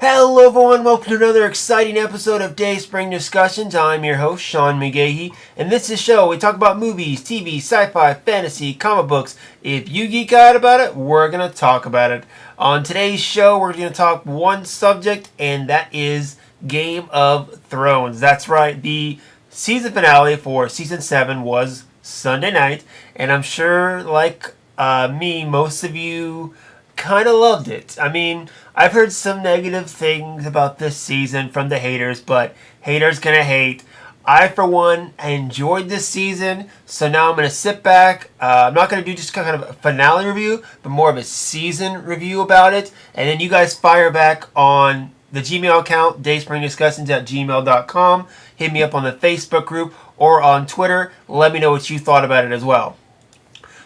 Hello everyone, welcome to another exciting episode of Dayspring Discussions. I'm your host, Sean McGahee, and this is the show we talk about movies, TV, sci-fi, fantasy, comic books. If you geek out about it, we're going to talk about it. On today's show, we're going to talk one subject, and that is Game of Thrones. That's right, the season finale for Season 7 was Sunday night, and I'm sure, like me, most of you kind of loved it. I mean, I've heard some negative things about this season from the haters, but haters gonna hate. I, for one, enjoyed this season, so now I'm gonna sit back. I'm not gonna do just kind of a finale review, but more of a season review about it, and then you guys fire back on the Gmail account, dayspringdiscussions@gmail.com. Hit me up on the Facebook group or on Twitter. Let me know what you thought about it as well.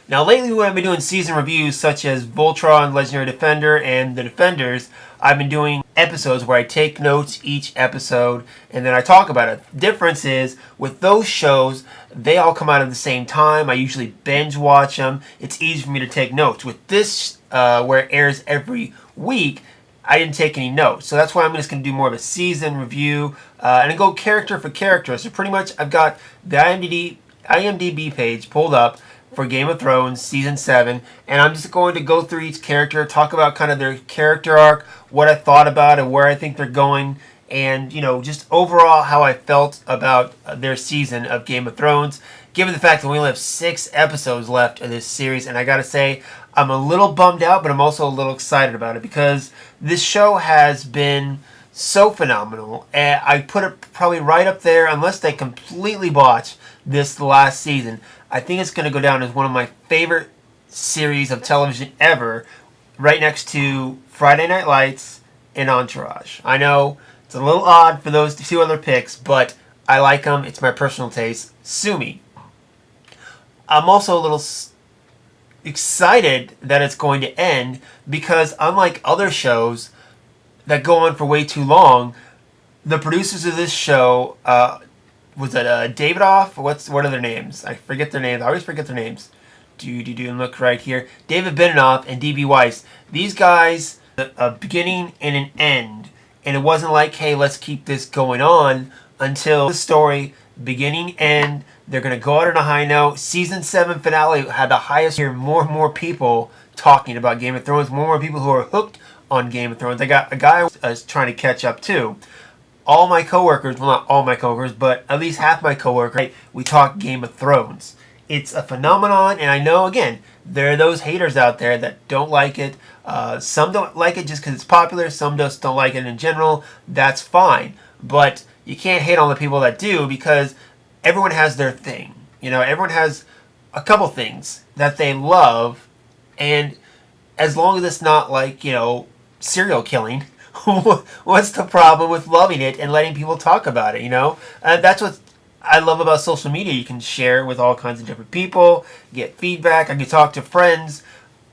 Now, lately when I've been doing season reviews such as Voltron, Legendary Defender, and The Defenders, I've been doing episodes where I take notes each episode and then I talk about it. The difference is, with those shows, they all come out at the same time. I usually binge watch them. It's easy for me to take notes. With this, where it airs every week, I didn't take any notes. So that's why I'm just going to do more of a season review and I go character for character. So pretty much I've got the IMDb page pulled up for Game of Thrones Season 7, and I'm just going to go through each character, talk about kind of their character arc, what I thought about it, where I think they're going, and, you know, just overall how I felt about their season of Game of Thrones, given the fact that we only have 6 episodes left of this series. And I gotta say, I'm a little bummed out, but I'm also a little excited about it, because this show has been so phenomenal, and I put it probably right up there, unless they completely botch this last season. I think it's going to go down as one of my favorite series of television ever, right next to Friday Night Lights and Entourage. I know it's a little odd for those 2 other picks, but I like them. It's my personal taste. Sue me. I'm also a little excited that it's going to end, because unlike other shows that go on for way too long, the producers of this show, was it Davidoff? What are their names? I forget their names. I always forget their names. And look right here. David Benioff and D.B. Weiss. These guys, a beginning and an end. And it wasn't like, hey, let's keep this going on until the story, beginning, end. They're going to go out on a high note. Season 7 finale had the highest year. More and more people talking about Game of Thrones. More and more people who are hooked on Game of Thrones. I got a guy I was trying to catch up to. All my coworkers, well, not all my coworkers, but at least half my coworkers, we talk Game of Thrones. It's a phenomenon, and I know, again, there are those haters out there that don't like it. Some don't like it just because it's popular. Some just don't like it in general. That's fine. But you can't hate on the people that do, because everyone has their thing. You know, everyone has a couple things that they love, and as long as it's not like, you know, serial killing, what's the problem with loving it and letting people talk about it, you know? That's what I love about social media. You can share with all kinds of different people, get feedback. I can talk to friends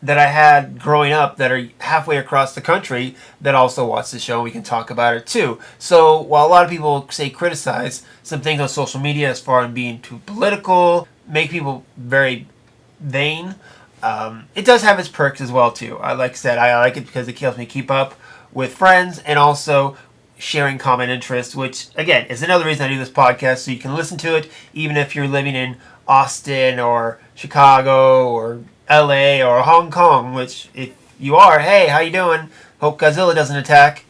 that I had growing up that are halfway across the country that also watch the show. We can talk about it too. So while a lot of people say criticize some things on social media as far as being too political, make people very vain, it does have its perks as well too. Like I said, I like it because it helps me keep up with friends, and also sharing common interests, which, again, is another reason I do this podcast, so you can listen to it even if you're living in Austin or Chicago or LA or Hong Kong, which, if you are, hey, how you doing? Hope Godzilla doesn't attack.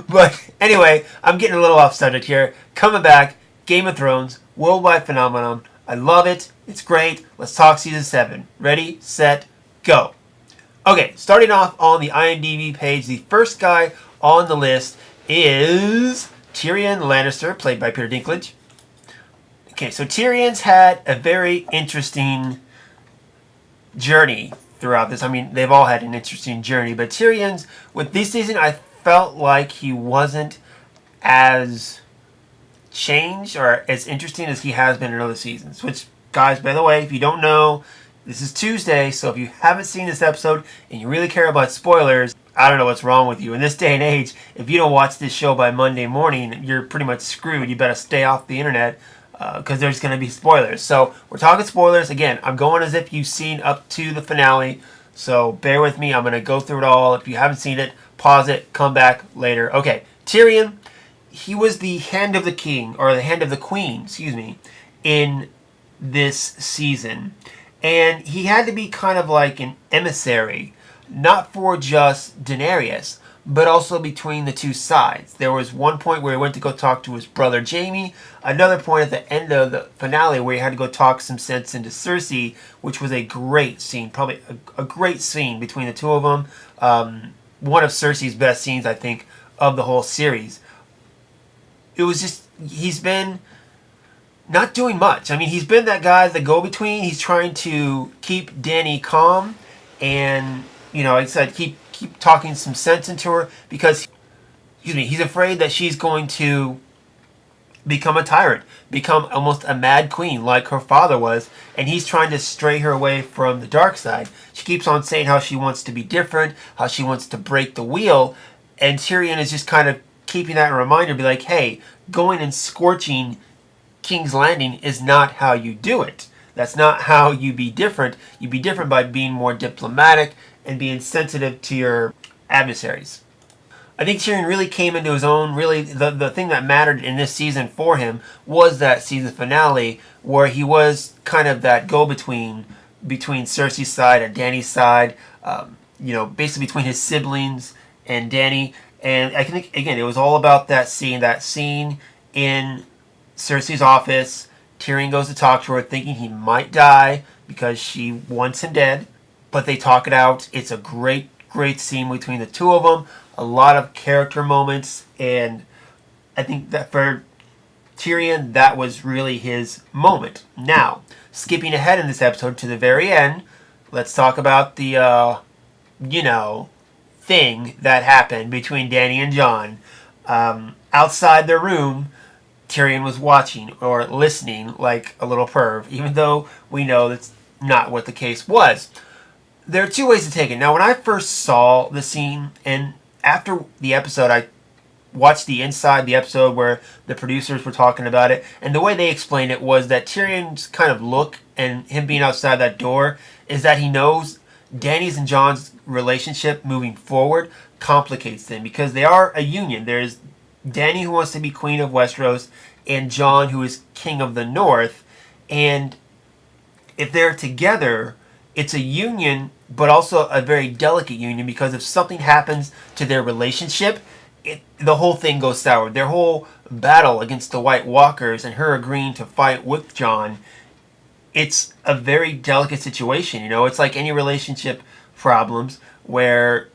But anyway, I'm getting a little off subject here. Coming back, Game of Thrones, worldwide phenomenon. I love it. It's great. Let's talk Season 7. Ready, set, go. Okay, starting off on the IMDb page, the first guy on the list is Tyrion Lannister, played by Peter Dinklage. Okay, so Tyrion's had a very interesting journey throughout this. I mean, they've all had an interesting journey, but Tyrion's, with this season, I felt like he wasn't as changed or as interesting as he has been in other seasons. Which, guys, by the way, if you don't know, this is Tuesday, so if you haven't seen this episode and you really care about spoilers, I don't know what's wrong with you. In this day and age, if you don't watch this show by Monday morning, you're pretty much screwed. You better stay off the internet because there's going to be spoilers. So we're talking spoilers. Again, I'm going as if you've seen up to the finale, so bear with me. I'm going to go through it all. If you haven't seen it, pause it, come back later. Okay, Tyrion, he was the hand of the king, or the hand of the queen, excuse me, in this season. And he had to be kind of like an emissary, not for just Daenerys, but also between the two sides. There was one point where he went to go talk to his brother Jaime, another point at the end of the finale where he had to go talk some sense into Cersei, which was a great scene, probably a great scene between the two of them. One of Cersei's best scenes, I think, of the whole series. It was just, he's been not doing much. I mean, he's been that guy, the go-between. He's trying to keep Dany calm and, like I said, keep talking some sense into her because, he's afraid that she's going to become a tyrant, become almost a mad queen like her father was, and he's trying to stray her away from the dark side. She keeps on saying how she wants to be different, how she wants to break the wheel, and Tyrion is just kind of keeping that in reminder, be like, hey, going and scorching King's Landing is not how you do it. That's not how you be different. You be different by being more diplomatic and being sensitive to your adversaries. I think Tyrion really came into his own. Really, the thing that mattered in this season for him was that season finale where he was kind of that go-between between Cersei's side and Dany's side, basically between his siblings and Dany. And I think, again, it was all about that scene in Cersei's office. Tyrion goes to talk to her thinking he might die because she wants him dead. But they talk it out. It's a great, great scene between the two of them. A lot of character moments. And I think that for Tyrion, that was really his moment. Now, skipping ahead in this episode to the very end, let's talk about the, thing that happened between Dany and Jon. Outside their room, Tyrion was watching or listening like a little perv, even though we know that's not what the case was. There are two ways to take it. Now, when I first saw the scene, and after the episode, I watched the inside the episode where the producers were talking about it, and the way they explained it was that Tyrion's kind of look and him being outside that door is that he knows Dany's and Jon's relationship moving forward complicates them because they are a union. There's Dany, who wants to be queen of Westeros, and Jon, who is king of the North. And if they're together, it's a union, but also a very delicate union because if something happens to their relationship, the whole thing goes sour. Their whole battle against the White Walkers and her agreeing to fight with Jon, it's a very delicate situation. It's like any relationship problems where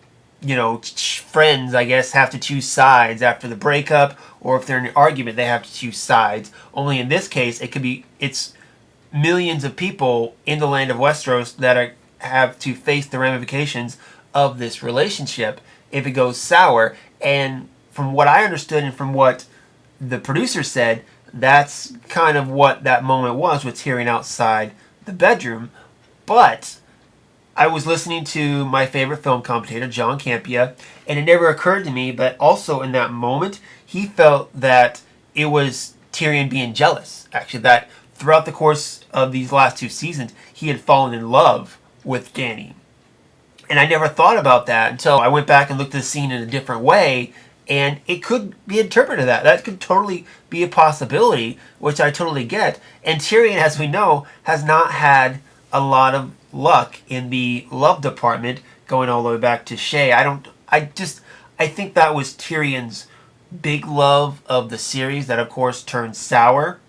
friends, I guess, have to choose sides after the breakup, or if they're in an argument, they have to choose sides. Only in this case, it's millions of people in the land of Westeros that have to face the ramifications of this relationship if it goes sour. And from what I understood and from what the producer said, that's kind of what that moment was with Tyrion outside the bedroom. But I was listening to my favorite film commentator, John Campea, and it never occurred to me, but also in that moment, he felt that it was Tyrion being jealous, actually, that throughout the course of these last two seasons, he had fallen in love with Dany. And I never thought about that until I went back and looked at the scene in a different way, and it could be interpreted that. That could totally be a possibility, which I totally get. And Tyrion, as we know, has not had a lot of luck in the love department, going all the way back to Shay. I think that was Tyrion's big love of the series that, of course, turned sour.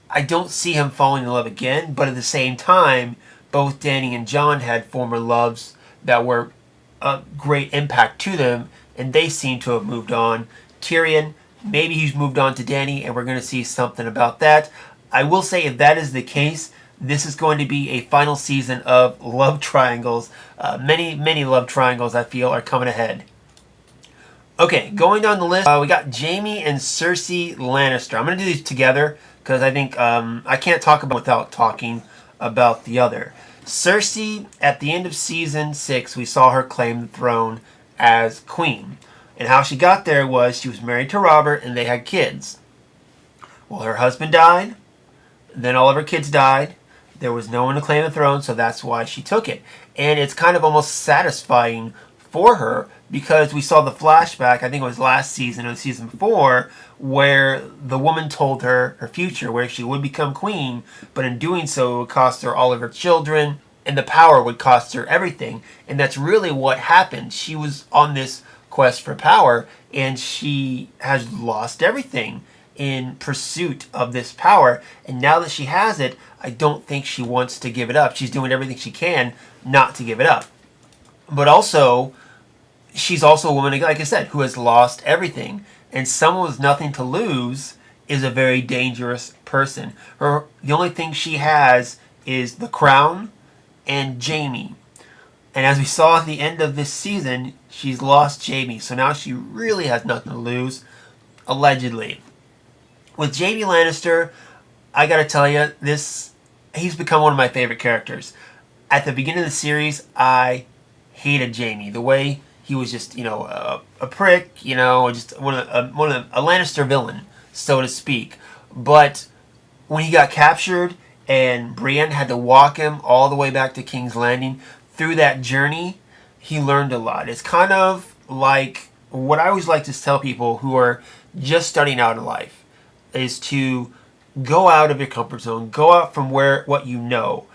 I don't see him falling in love again, but at the same time, both Dany and Jon had former loves that were a great impact to them, and they seem to have moved on. Tyrion, maybe he's moved on to Dany, and we're going to see something about that. I will say, if that is the case, this is going to be a final season of love triangles. Many, many love triangles, I feel, are coming ahead. Okay, going down the list, we got Jaime and Cersei Lannister. I'm going to do these together because I think I can't talk about without talking about the other. Cersei, at the end of season 6, we saw her claim the throne as queen. And how she got there was she was married to Robert and they had kids. Well, her husband died. Then all of her kids died. There was no one to claim the throne, so that's why she took it. And it's kind of almost satisfying for her, because we saw the flashback, I think it was last season or season 4, where the woman told her her future, where she would become queen, but in doing so it would cost her all of her children, and the power would cost her everything. And that's really what happened. She was on this quest for power, and she has lost everything in pursuit of this power. And now that she has it, I don't think she wants to give it up. She's doing everything she can not to give it up. But also, she's also a woman, like I said, who has lost everything. And someone with nothing to lose is a very dangerous person. The only thing she has is the crown and Jamie. And as we saw at the end of this season, she's lost Jamie. So now she really has nothing to lose, allegedly. With Jamie Lannister, I gotta tell you, he's become one of my favorite characters. At the beginning of the series, I hated Jamie. The way he was just, a prick, just a Lannister villain, so to speak. But when he got captured and Brienne had to walk him all the way back to King's Landing, through that journey, he learned a lot. It's kind of like what I always like to tell people who are just starting out in life, is to go out of your comfort zone, go out from what you know.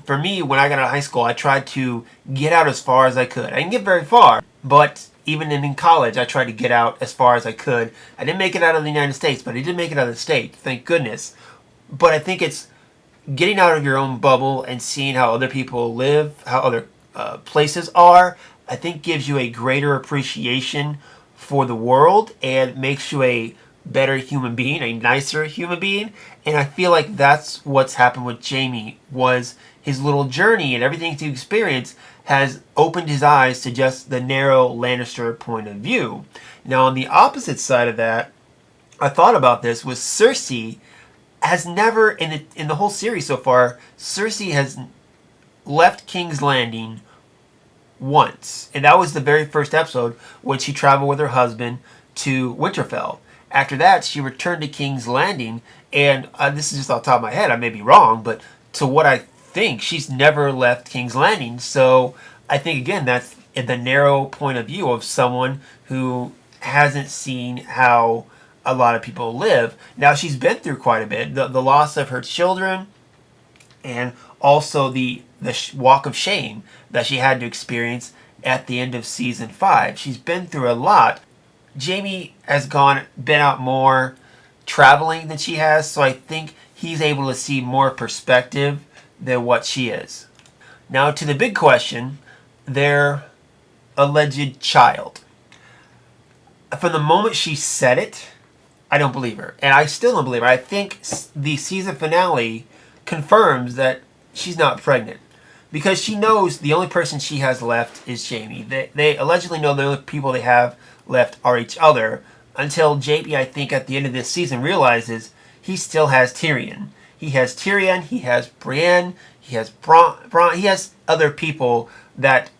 For me, when I got out of high school, I tried to get out as far as I could. I didn't get very far, but even in college, I tried to get out as far as I could. I didn't make it out of the United States, but I did make it out of the state, thank goodness. But I think it's getting out of your own bubble and seeing how other people live, how other places are, I think gives you a greater appreciation for the world and makes you a better human being, a nicer human being. And I feel like that's what's happened with Jamie, was his little journey and everything he experienced has opened his eyes to just the narrow Lannister point of view. Now on the opposite side of that, I thought about this, with Cersei has never, in the whole series so far, Cersei has left King's Landing once. And that was the very first episode when she traveled with her husband to Winterfell. After that, she returned to King's Landing, and this is just off the top of my head, I may be wrong, but to what I think, she's never left King's Landing. So I think, again, that's in the narrow point of view of someone who hasn't seen how a lot of people live. Now, she's been through quite a bit. The loss of her children, and also the walk of shame that she had to experience at the end of season 5. She's been through a lot. Jamie has been out more traveling than she has, so I think he's able to see more perspective than what she is. Now to the big question, their alleged child. From the moment she said it, I don't believe her. And I still don't believe her. I think the season finale confirms that she's not pregnant, because she knows the only person she has left is Jamie. They allegedly know the only people they have left are each other, until Jamie, I think, at the end of this season realizes he still has Tyrion. He has Tyrion, he has Brienne, he has Bronn, he has other people that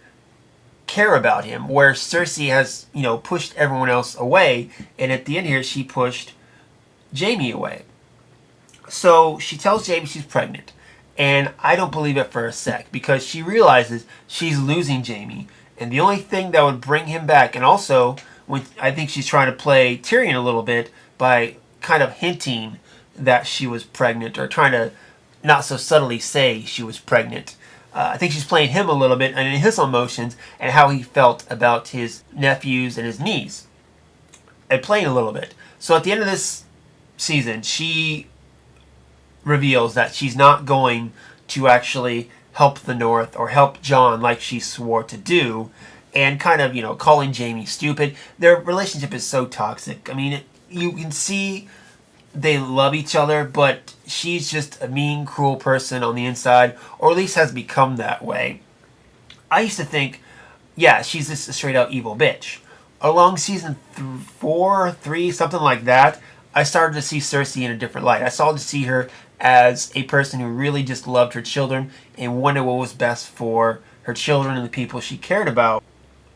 care about him, where Cersei has, pushed everyone else away, and at the end here, she pushed Jamie away. So she tells Jamie she's pregnant, and I don't believe it for a sec, because she realizes she's losing Jamie, and the only thing that would bring him back, and also, I think she's trying to play Tyrion a little bit by kind of hinting that she was pregnant, or trying to not so subtly say she was pregnant. I think she's playing him a little bit, and in his emotions, and how he felt about his nephews and his niece, and playing a little bit. So at the end of this season, she reveals that she's not going to actually help the North or help Jon like she swore to do, and kind of, calling Jamie stupid. Their relationship is so toxic. I mean, you can see they love each other, but she's just a mean, cruel person on the inside, or at least has become that way. I used to think, yeah, she's just a straight-out evil bitch. Along season 4, 3, something like that, I started to see Cersei in a different light. I started to see her as a person who really just loved her children and wanted what was best for her children and the people she cared about.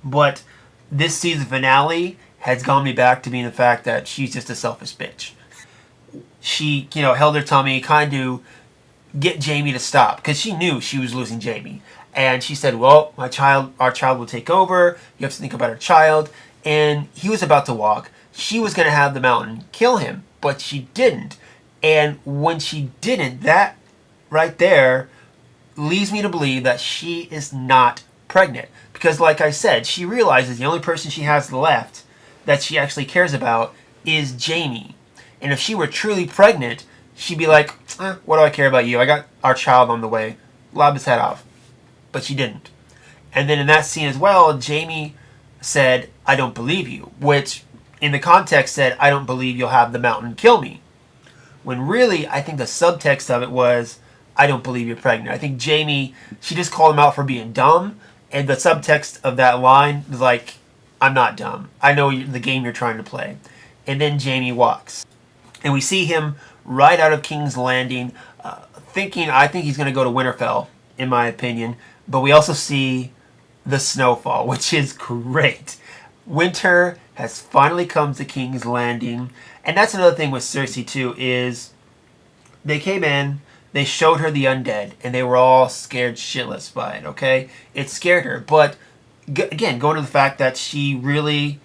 But this season finale has gone me back to being the fact that she's just a selfish bitch. She, held her tummy, kind of get Jamie to stop, because she knew she was losing Jamie. And she said, well, our child will take over. You have to think about our child. And he was about to walk. She was going to have the mountain kill him, but she didn't. And when she didn't, that right there leads me to believe that she is not pregnant. Because like I said, she realizes the only person she has left that she actually cares about is Jamie. And if she were truly pregnant, she'd be like, what do I care about you? I got our child on the way. Lob his head off. But she didn't. And then in that scene as well, Jamie said, I don't believe you. Which, in the context, said, I don't believe you'll have the mountain kill me. When really, I think the subtext of it was, I don't believe you're pregnant. I think Jamie, she just called him out for being dumb. And the subtext of that line was like, I'm not dumb. I know the game you're trying to play. And then Jamie walks. And we see him right out of King's Landing, I think he's going to go to Winterfell, in my opinion. But we also see the snowfall, which is great. Winter has finally come to King's Landing. And that's another thing with Cersei, too, is they came in, they showed her the undead, and they were all scared shitless by it, okay? It scared her. But, again, going to the fact that she really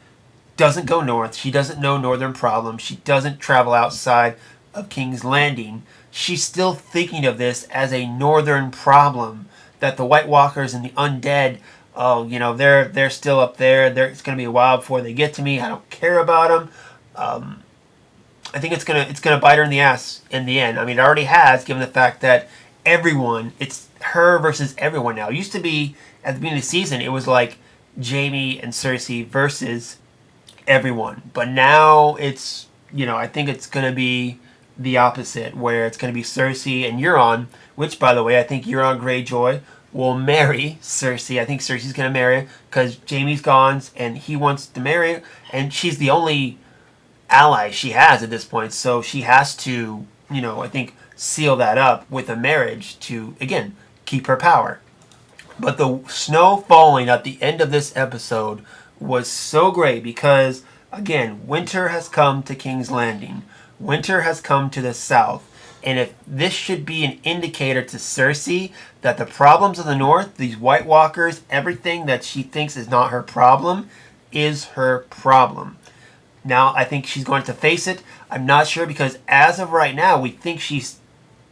doesn't go north. She doesn't know northern problems. She doesn't travel outside of King's Landing. She's still thinking of this as a northern problem, that the White Walkers and the undead, they're still up there. It's going to be a while before they get to me. I don't care about them. I think it's gonna bite her in the ass in the end. I mean, it already has, given the fact that it's her versus everyone now. It used to be, at the beginning of the season, it was like Jamie and Cersei versus everyone. But now it's, I think it's going to be the opposite, where it's going to be Cersei and Euron, which, by the way, I think Euron Greyjoy will marry Cersei. I think Cersei's going to marry her because Jamie's gone and he wants to marry her, and she's the only ally she has at this point, so she has to, I think, seal that up with a marriage to, again, keep her power. But the snow falling at the end of this episode was so great because, again, winter has come to King's Landing. Winter has come to the south. And if this should be an indicator to Cersei that the problems of the north, these White Walkers, everything that she thinks is not her problem, is her problem. Now, I think she's going to face it. I'm not sure because as of right now, we think she's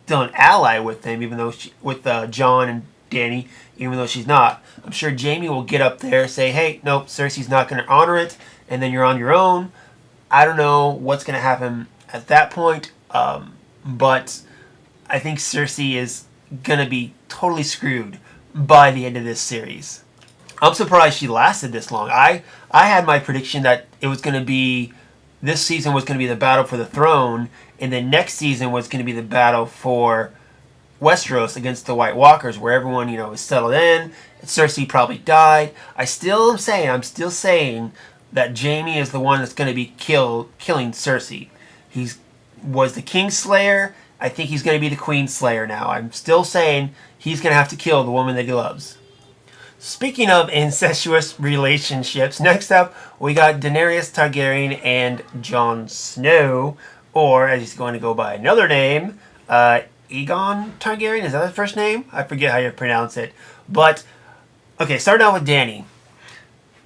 still an ally with them, even though with Jon and Dany, even though she's not. I'm sure Jamie will get up there, say, hey, nope, Cersei's not going to honor it, and then you're on your own. I don't know what's going to happen at that point, but I think Cersei is going to be totally screwed by the end of this series. I'm surprised she lasted this long. I had my prediction that it was going to be, this season was going to be the battle for the throne, and then next season was going to be the battle for Westeros against the White Walkers, where everyone, is settled in. Cersei probably died. I'm still saying that Jaime is the one that's going to be killing Cersei. He was the Kingslayer. I think he's going to be the Queenslayer now. I'm still saying he's going to have to kill the woman that he loves. Speaking of incestuous relationships, next up we got Daenerys Targaryen and Jon Snow, or as he's going to go by another name, Aegon Targaryen. Is that his first name? I forget how you pronounce it. But okay, starting out with Dany.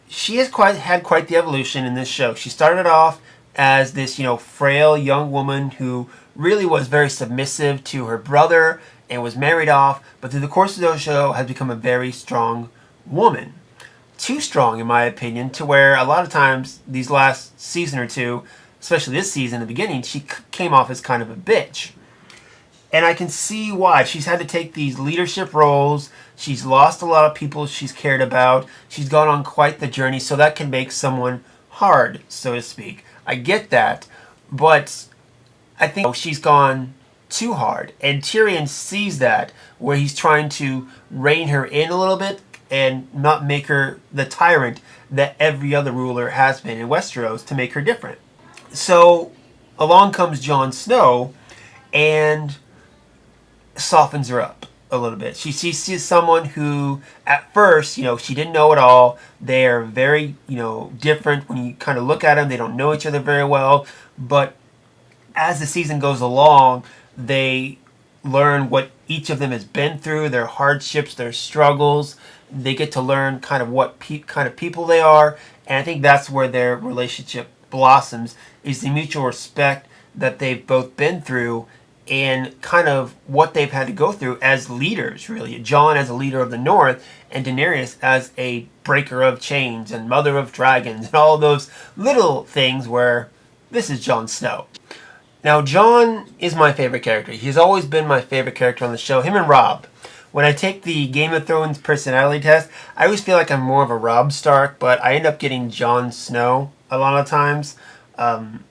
She has had quite the evolution in this show. She started off as this, frail young woman who really was very submissive to her brother and was married off, but through the course of the show has become a very strong woman. Too strong, in my opinion, to where a lot of times these last season or two, especially this season in the beginning, she came off as kind of a bitch. And I can see why. She's had to take these leadership roles. She's lost a lot of people she's cared about. She's gone on quite the journey, so that can make someone hard, so to speak. I get that, but I think she's gone too hard. And Tyrion sees that, where he's trying to rein her in a little bit and not make her the tyrant that every other ruler has been in Westeros, to make her different. So along comes Jon Snow and softens her up a little bit. She sees someone who at first, she didn't know at all. They're very, different. When you kind of look at them, they don't know each other very well. But as the season goes along, they learn what each of them has been through, their hardships, their struggles. They get to learn kind of what kind of people they are, and I think that's where their relationship blossoms, is the mutual respect that they've both been through and kind of what they've had to go through as leaders, really. Jon as a leader of the North, and Daenerys as a breaker of chains and mother of dragons, and all those little things where this is Jon Snow. Now, Jon is my favorite character. He's always been my favorite character on the show, him and Robb. When I take the Game of Thrones personality test, I always feel like I'm more of a Robb Stark, but I end up getting Jon Snow a lot of times. And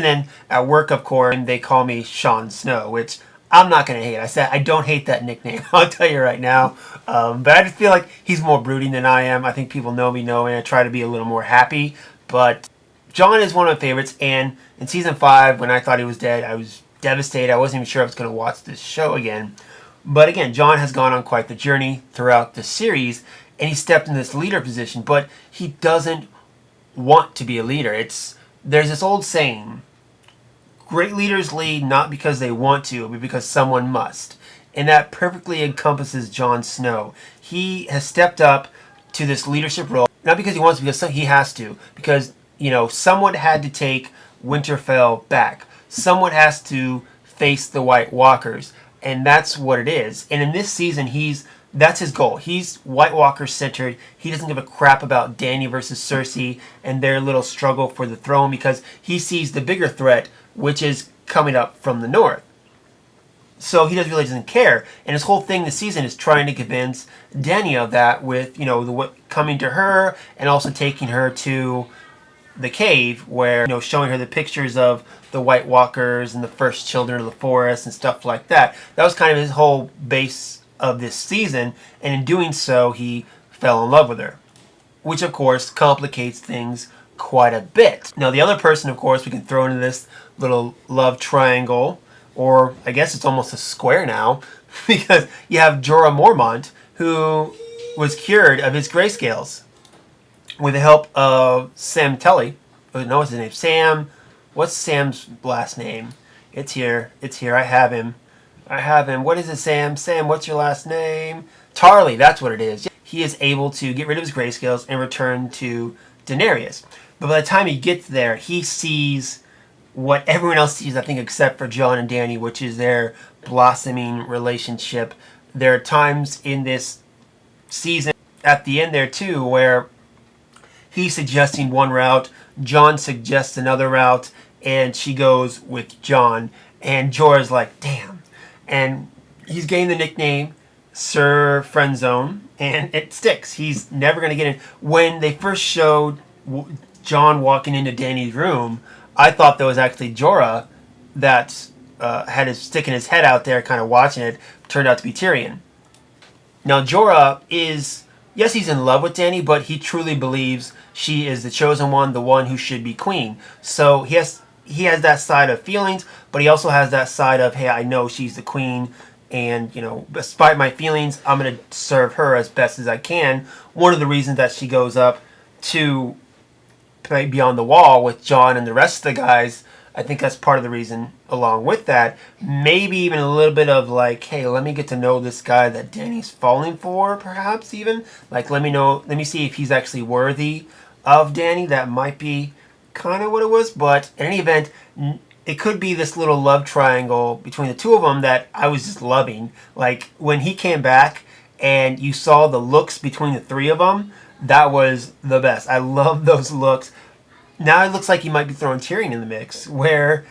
then at work, of course, they call me Sean Snow, which I'm not going to hate. I said I don't hate that nickname. I'll tell you right now. But I just feel like he's more brooding than I am. I think people know me, and I try to be a little more happy. But Jon is one of my favorites. And in season 5, when I thought he was dead, I was devastated. I wasn't even sure I was going to watch this show again. But again, Jon has gone on quite the journey throughout the series, and he stepped in this leader position. But he doesn't want to be a leader. There's this old saying, great leaders lead not because they want to, but because someone must. And that perfectly encompasses Jon Snow. He has stepped up to this leadership role, not because he wants to, because he has to. Because, someone had to take Winterfell back. Someone has to face the White Walkers. And that's what it is. And in this season, that's his goal. He's White Walker centered. He doesn't give a crap about Dany versus Cersei and their little struggle for the throne, because he sees the bigger threat, which is coming up from the north. So he really doesn't care. And his whole thing this season is trying to convince Dany of that with, coming to her and also taking her to the cave where, showing her the pictures of the White Walkers and the first children of the forest and stuff like that. That was kind of his whole base of this season, and in doing so, he fell in love with her, which of course complicates things quite a bit. Now, the other person, of course, we can throw into this little love triangle, or I guess it's almost a square now, because you have Jorah Mormont, who was cured of his grayscales with the help of Sam Tully. No, what's his name? Sam. What's Sam's last name? It's here. I have him. What is it, Sam? Sam, what's your last name? Tarly, that's what it is. He is able to get rid of his grayscales and return to Daenerys. But by the time he gets there, he sees what everyone else sees, I think, except for Jon and Dany, which is their blossoming relationship. There are times in this season, at the end there too, where he's suggesting one route, Jon suggests another route, and she goes with Jon. And Jorah's like, damn. And he's getting the nickname Sir Friendzone, and it sticks. He's never going to get in. When they first showed Jon walking into Dany's room, I thought that was actually Jorah that had his sticking his head out there kind of watching it. Turned out to be Tyrion. Now, Jorah is, yes, he's in love with Dany, but he truly believes she is the chosen one, the one who should be queen. So he has that side of feelings, but he also has that side of, hey, I know she's the queen, and, despite my feelings, I'm going to serve her as best as I can. One of the reasons that she goes up to play Beyond the Wall with Jon and the rest of the guys, I think that's part of the reason along with that. Maybe even a little bit of like, hey, let me get to know this guy that Dany's falling for, perhaps even. Like, let me see if he's actually worthy of Dany. That might be kind of what it was, but in any event, it could be this little love triangle between the two of them that I was just loving. Like, when he came back and you saw the looks between the three of them, that was the best. I love those looks. Now it looks like he might be throwing Tyrion in the mix, where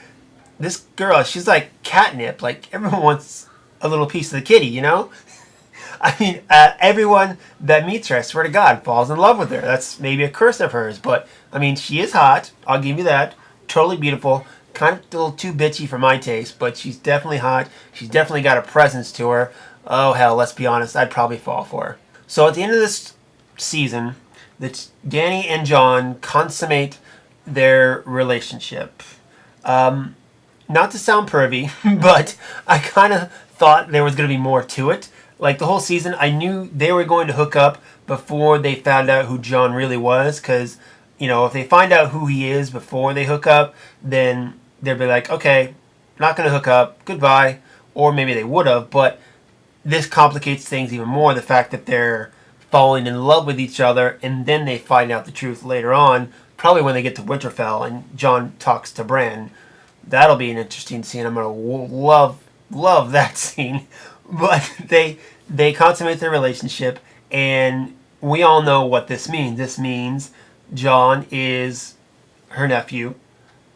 this girl, she's like catnip. Like, everyone wants a little piece of the kitty, I mean, everyone that meets her, I swear to God, falls in love with her. That's maybe a curse of hers, but, I mean, she is hot. I'll give you that. Totally beautiful. Kind of a little too bitchy for my taste, but she's definitely hot. She's definitely got a presence to her. Oh, hell, let's be honest, I'd probably fall for her. So at the end of this season, Dany and Jon consummate their relationship. Not to sound pervy, but I kind of thought there was going to be more to it. Like, the whole season, I knew they were going to hook up before they found out who Jon really was, because, if they find out who he is before they hook up, then they'll be like, okay, not going to hook up, goodbye, or maybe they would have, but this complicates things even more. The fact that they're falling in love with each other, and then they find out the truth later on, probably when they get to Winterfell and Jon talks to Bran. That'll be an interesting scene. I'm gonna love that scene. But they consummate their relationship, and we all know what this means. This means Jon is her nephew,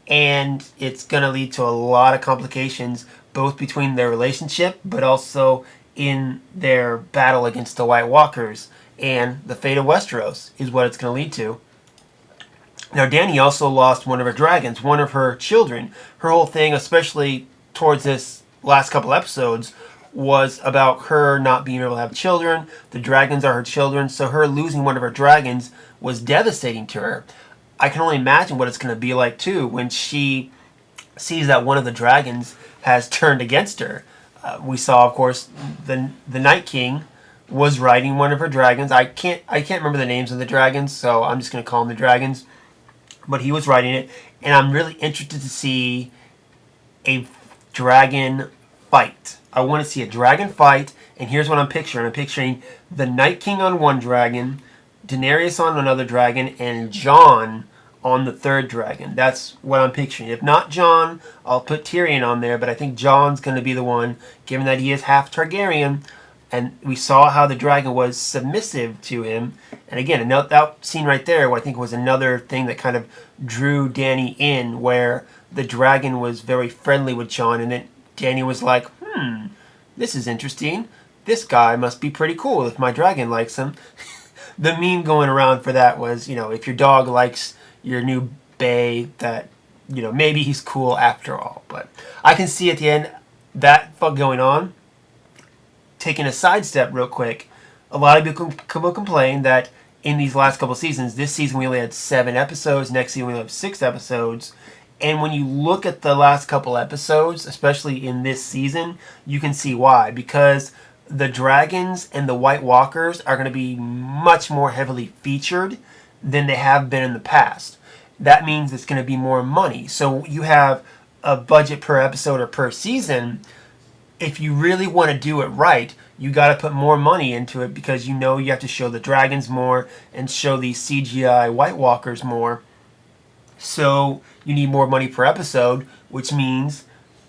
and it's gonna lead to a lot of complications, both between their relationship, but also in their battle against the White Walkers, and the fate of Westeros is what it's going to lead to. Now, Dany also lost one of her dragons, one of her children. Her whole thing, especially towards this last couple episodes, was about her not being able to have children. The dragons are her children, so her losing one of her dragons was devastating to her. I can only imagine what it's going to be like, too, when she sees that one of the dragons has turned against her. We saw, of course, the Night King was riding one of her dragons. I can't remember the names of the dragons, so I'm just going to call them the dragons. But he was riding it, and I'm really interested to see a dragon fight. I want to see a dragon fight, and here's what I'm picturing. I'm picturing the Night King on one dragon, Daenerys on another dragon, and Jon on the third dragon. That's what I'm picturing. If not Jon, I'll put Tyrion on there, but I think Jon's going to be the one, given that he is half Targaryen, and we saw how the dragon was submissive to him. And again, that scene right there, I think, was another thing that kind of drew Dany in, where the dragon was very friendly with Jon, and then Dany was like, this is interesting. This guy must be pretty cool if my dragon likes him. The meme going around for that was, if your dog likes your new bae, that maybe he's cool after all. But I can see at the end that going on. Taking a sidestep real quick, a lot of people complain that in these last couple seasons, this season we only had 7 episodes, next season we only have 6 episodes, and when you look at the last couple episodes, especially in this season, you can see why. Because the dragons and the White Walkers are going to be much more heavily featured than they have been in the past. That means it's going to be more money. So you have a budget per episode or per season. If you really want to do it right, you got to put more money into it, because you have to show the dragons more and show these CGI White Walkers more. So you need more money per episode, which means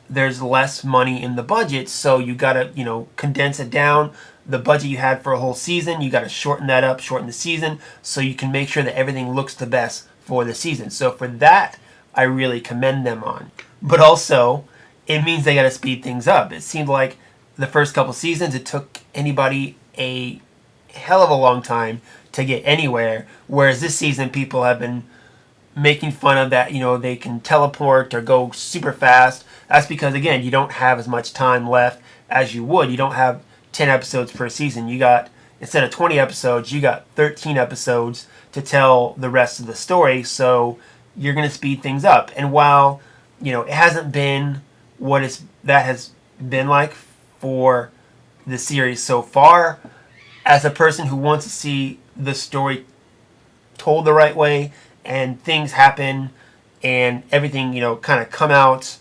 there's less money in the budget. So you got to, condense it down. The budget you had for a whole season, you got to shorten that up, shorten the season, so you can make sure that everything looks the best for the season. So for that, I really commend them on. But also, it means they got to speed things up. It seemed like the first couple seasons, it took anybody a hell of a long time to get anywhere, whereas this season people have been making fun of that, they can teleport or go super fast. That's because, again, you don't have as much time left as you would. You don't have 10 episodes per season. You got, instead of 20 episodes, you got 13 episodes to tell the rest of the story, so you're going to speed things up. And while, it hasn't been that has been like for the series so far, as a person who wants to see the story told the right way and things happen and everything, kind of come out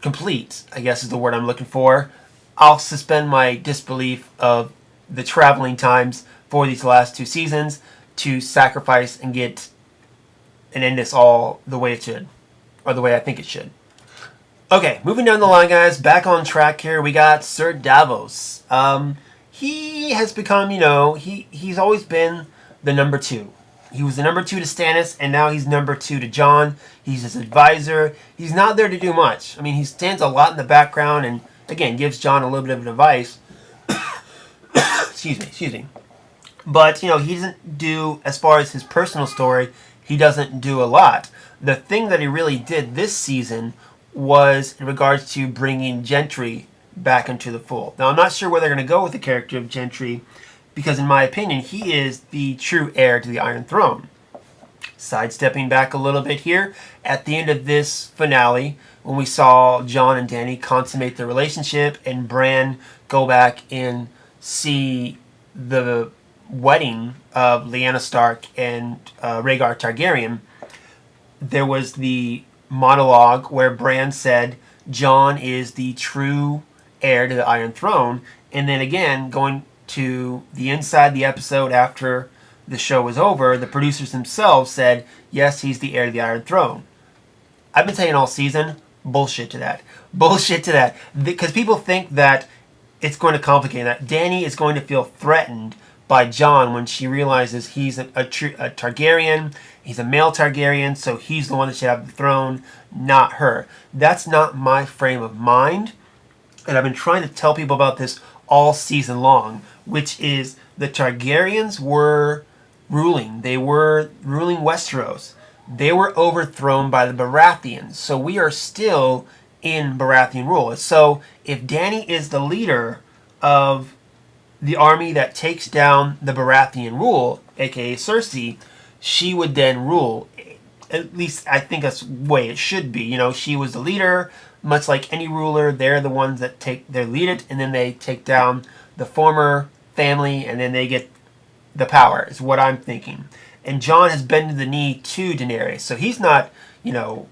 complete, I guess is the word I'm looking for, I'll suspend my disbelief of the traveling times for these last 2 seasons to sacrifice and get and end this all the way it should, or the way I think it should. Okay, moving down the line, guys, back on track here, we got Sir Davos. He has become, he's always been the number 2. He was the number 2 to Stannis, and now he's number 2 to Jon. He's his advisor. He's not there to do much. I mean, he stands a lot in the background and, again, gives Jon a little bit of advice. Excuse me. But, he doesn't do, as far as his personal story, he doesn't do a lot. The thing that he really did this season was in regards to bringing Gendry back into the fold. Now, I'm not sure where they're going to go with the character of Gendry, because in my opinion, he is the true heir to the Iron Throne. Sidestepping back a little bit here, at the end of this finale, when we saw Jon and Dany consummate their relationship and Bran go back and see the wedding of Lyanna Stark and Rhaegar Targaryen, there was the monologue where Bran said Jon is the true heir to the Iron Throne. And then again, going to the inside the episode after the show was over, the producers themselves said, yes, he's the heir to the Iron Throne. I've been saying all season, bullshit to that. Bullshit to that. Because people think that it's going to complicate that. Dany is going to feel threatened by Jon when she realizes he's a Targaryen. He's a male Targaryen, so he's the one that should have the throne, not her. That's not my frame of mind. And I've been trying to tell people about this all season long, which is the Targaryens were ruling. They were ruling Westeros. They were overthrown by the Baratheons. So we are still in Baratheon rule. So if Dany is the leader of the army that takes down the Baratheon rule, aka Cersei, she would then rule. At least I think that's the way it should be. You know, she was the leader, much like any ruler. They're the ones that lead it, and then they take down the former family, and then they get the power, is what I'm thinking. And Jon has bended the knee to Daenerys, so he's not, the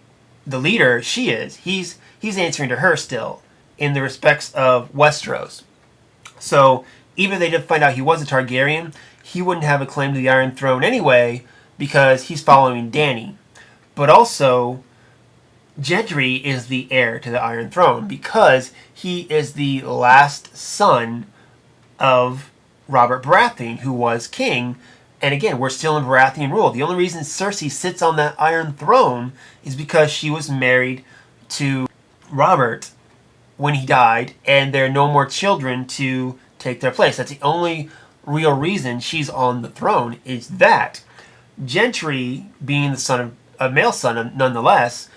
leader. She is. He's answering to her still, in the respects of Westeros. So even if they did find out he was a Targaryen, he wouldn't have a claim to the Iron Throne anyway, because he's following Dany. But also, Gendry is the heir to the Iron Throne because he is the last son of Robert Baratheon, who was king. And again, we're still in Baratheon rule. The only reason Cersei sits on that Iron Throne is because she was married to Robert when he died, and there are no more children to take their place. That's the only real reason she's on the throne, is that. Gendry, being the son of a male son nonetheless,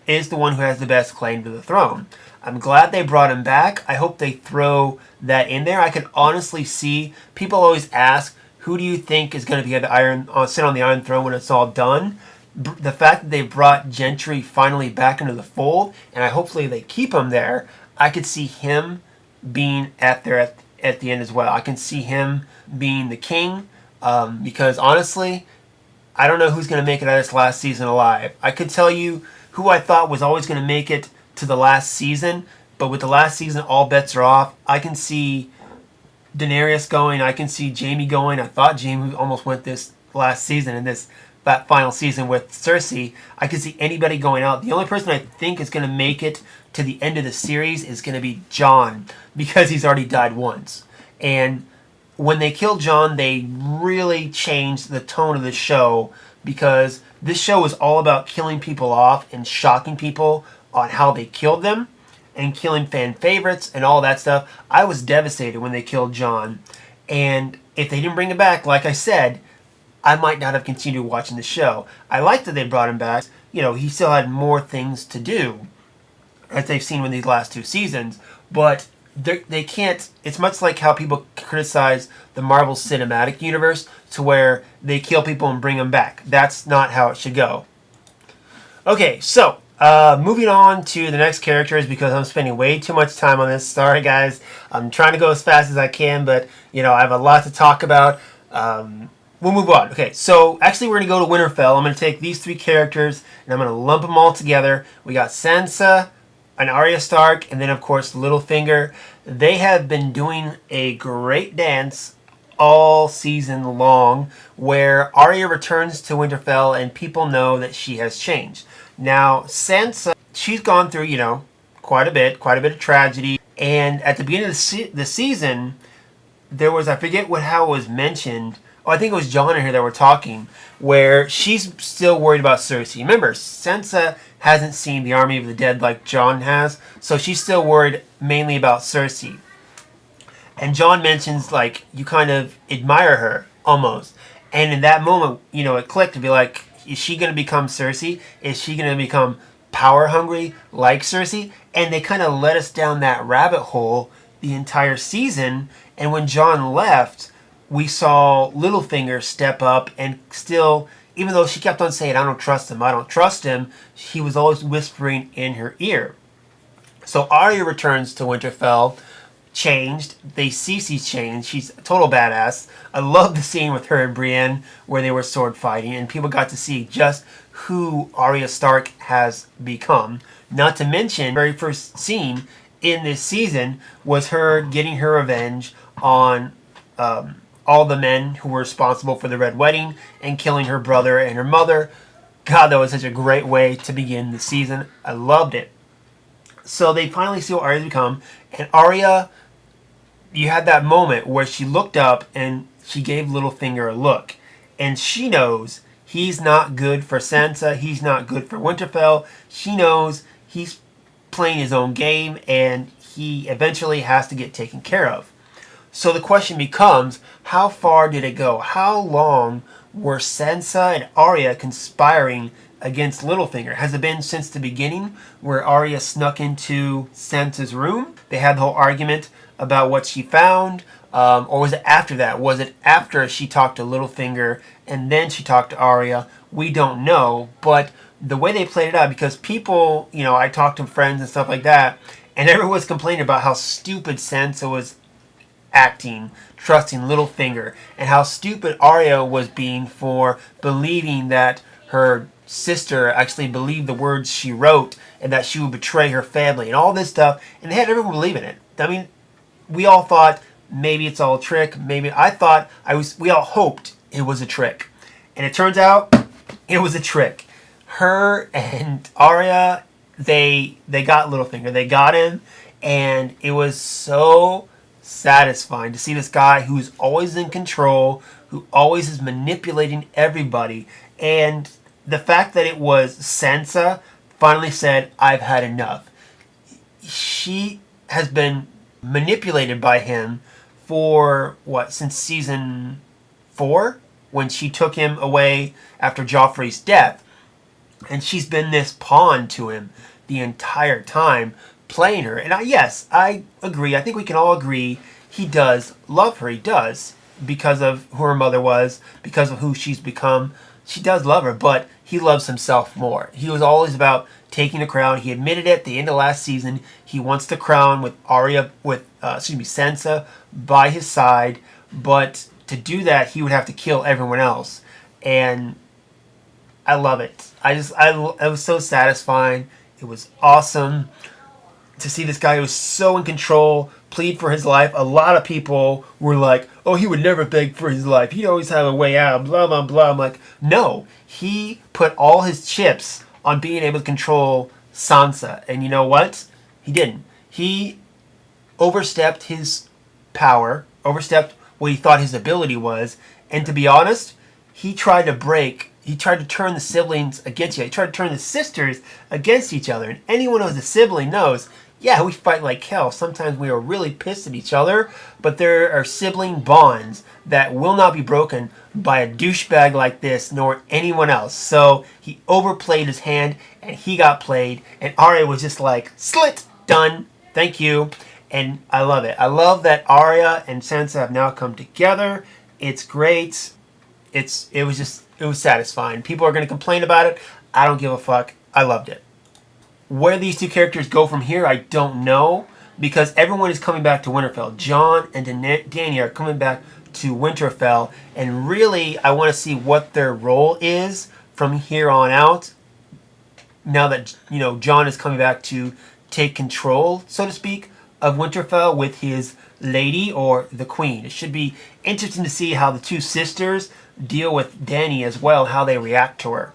is the one who has the best claim to the throne. I'm glad they brought him back. I hope they throw that in there. I can honestly see, people always ask, who do you think is going to be sit on the Iron Throne when it's all done? The fact that they brought Gendry finally back into the fold, and hopefully they keep him there, I could see him being at the end as well. I can see him being the king, because honestly, I don't know who's going to make it out of this last season alive. I could tell you who I thought was always going to make it to the last season, but with the last season, all bets are off. I can see Daenerys going. I can see Jaime going. I thought Jaime almost went this last season, and that final season with Cersei. I can see anybody going out. The only person I think is going to make it to the end of the series is going to be Jon, because he's already died once. And when they killed Jon, they really changed the tone of the show, because this show is all about killing people off and shocking people on how they killed them and killing fan favorites and all that stuff. I was devastated when they killed Jon, and if they didn't bring him back, like I said, I might not have continued watching the show. I like that they brought him back. He still had more things to do, as they've seen with these last two seasons, but they can't. It's much like how people criticize the Marvel Cinematic Universe, to where they kill people and bring them back. That's not how it should go. Okay, so moving on to the next characters, because I'm spending way too much time on this. Sorry, guys. I'm trying to go as fast as I can, but I have a lot to talk about. We'll move on. Okay, so actually we're going to go to Winterfell. I'm going to take these three characters and I'm going to lump them all together. We got Sansa and Arya Stark, and then of course Littlefinger. They have been doing a great dance all season long, where Arya returns to Winterfell and people know that she has changed. Now Sansa, she's gone through, quite a bit of tragedy, and at the beginning of the season, there was, I forget how it was mentioned. Oh, I think it was John and her that were talking, where she's still worried about Cersei. Remember, Sansa hasn't seen the Army of the Dead like Jon has, so she's still worried mainly about Cersei. And Jon mentions, you kind of admire her, almost. And in that moment, it clicked to be like, is she going to become Cersei? Is she going to become power hungry like Cersei? And they kind of led us down that rabbit hole the entire season. And when Jon left, we saw Littlefinger step up, and still, even though she kept on saying, I don't trust him, he was always whispering in her ear. So Arya returns to Winterfell, changed. They see she's changed. She's a total badass. I love the scene with her and Brienne where they were sword fighting, and people got to see just who Arya Stark has become. Not to mention, the very first scene in this season was her getting her revenge on all the men who were responsible for the Red Wedding and killing her brother and her mother. God, that was such a great way to begin the season. I loved it. So they finally see what Arya's become, and Arya, you had that moment where she looked up and she gave Littlefinger a look, and she knows he's not good for Sansa, he's not good for Winterfell. She knows he's playing his own game, and he eventually has to get taken care of. So the question becomes, how far did it go? How long were Sansa and Arya conspiring against Littlefinger? Has it been since the beginning where Arya snuck into Sansa's room? They had the whole argument about what she found. Or was it after that? Was it after she talked to Littlefinger and then she talked to Arya? We don't know. But the way they played it out, because people, I talked to friends and stuff like that, and everyone was complaining about how stupid Sansa was acting, trusting Littlefinger, and how stupid Arya was being for believing that her sister actually believed the words she wrote and that she would betray her family and all this stuff, and they had everyone believing it. I mean, we all thought maybe it's all a trick. We all hoped it was a trick. And it turns out it was a trick. Her and Arya, they got Littlefinger. They got him, and it was so satisfying to see this guy who's always in control, who always is manipulating everybody. And the fact that it was Sansa finally said, I've had enough. She has been manipulated by him for since season 4, when she took him away after Joffrey's death, and she's been this pawn to him the entire time, playing her. And I agree. I think we can all agree he does love her. He does, because of who her mother was, because of who she's become. She does love her, but he loves himself more. He was always about taking the crown. He admitted it at the end of last season. He wants the crown with Sansa by his side, but to do that, he would have to kill everyone else. And I love it. It was so satisfying. It was awesome to see this guy who was so in control plead for his life. A lot of people were like, oh, he would never beg for his life. He'd always have a way out, blah, blah, blah. I'm like, no. He put all his chips on being able to control Sansa. And you know what? He didn't. He overstepped his power, overstepped what he thought his ability was. And to be honest, he tried to turn the siblings against each other. He tried to turn the sisters against each other. And anyone who's a sibling knows, yeah, we fight like hell. Sometimes we are really pissed at each other, but there are sibling bonds that will not be broken by a douchebag like this, nor anyone else. So he overplayed his hand, and he got played, and Arya was just like, slit, done, thank you. And I love it. I love that Arya and Sansa have now come together. It's great. It was satisfying. People are going to complain about it. I don't give a fuck. I loved it. Where these two characters go from here, I don't know, because everyone is coming back to Winterfell. Jon and Dany are coming back to Winterfell, and really, I want to see what their role is from here on out. Now that Jon is coming back to take control, so to speak, of Winterfell with his lady, or the queen. It should be interesting to see how the two sisters deal with Dany as well, how they react to her.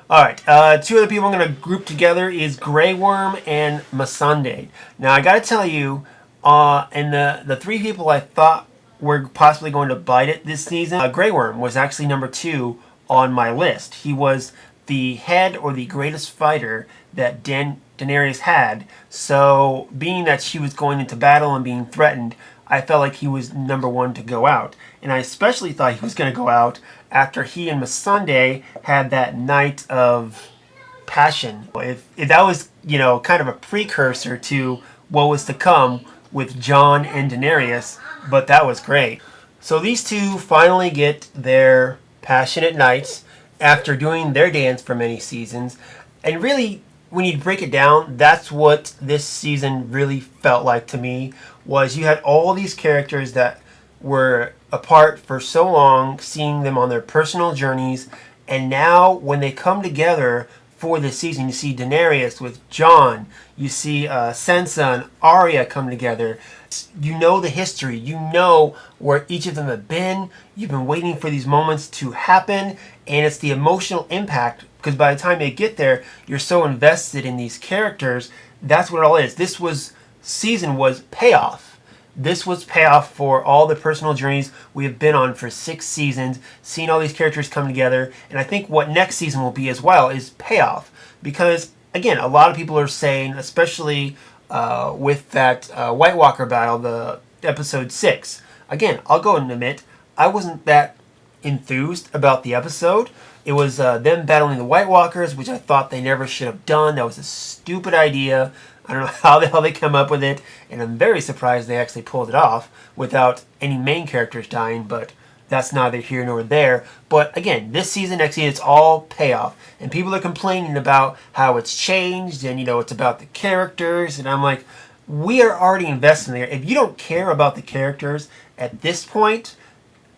Alright, two other people I'm going to group together is Grey Worm and Missandei. Now, I got to tell you, and the three people I thought were possibly going to bite it this season, Grey Worm was actually number 2 on my list. He was the head or the greatest fighter that Daenerys had, so being that she was going into battle and being threatened, I felt like he was number 1 to go out. And I especially thought he was going to go out after he and Missandei had that night of passion. If that was, kind of a precursor to what was to come with Jon and Daenerys, but that was great. So these two finally get their passionate nights after doing their dance for many seasons. And really, when you break it down, that's what this season really felt like to me, was you had all these characters that were apart for so long, seeing them on their personal journeys, and now when they come together for this season. You see Daenerys with Jon. You see Sansa and Arya come together. You know the history. You know where each of them have been. You've been waiting for these moments to happen. And it's the emotional impact. Because by the time they get there, you're so invested in these characters. That's what it all is. Season was payoff. This was payoff for all the personal journeys we have been on for 6 seasons, seeing all these characters come together. And I think what next season will be as well is payoff. Because, again, a lot of people are saying, especially with that White Walker battle, the episode 6. Again, I'll go and admit, I wasn't that enthused about the episode. It was them battling the White Walkers, which I thought they never should have done. That was a stupid idea. I don't know how the hell they come up with it, and I'm very surprised they actually pulled it off without any main characters dying, but that's neither here nor there. But again, this season, next season, it's all payoff. And people are complaining about how it's changed, and it's about the characters, and I'm like, we are already invested in there. If you don't care about the characters at this point,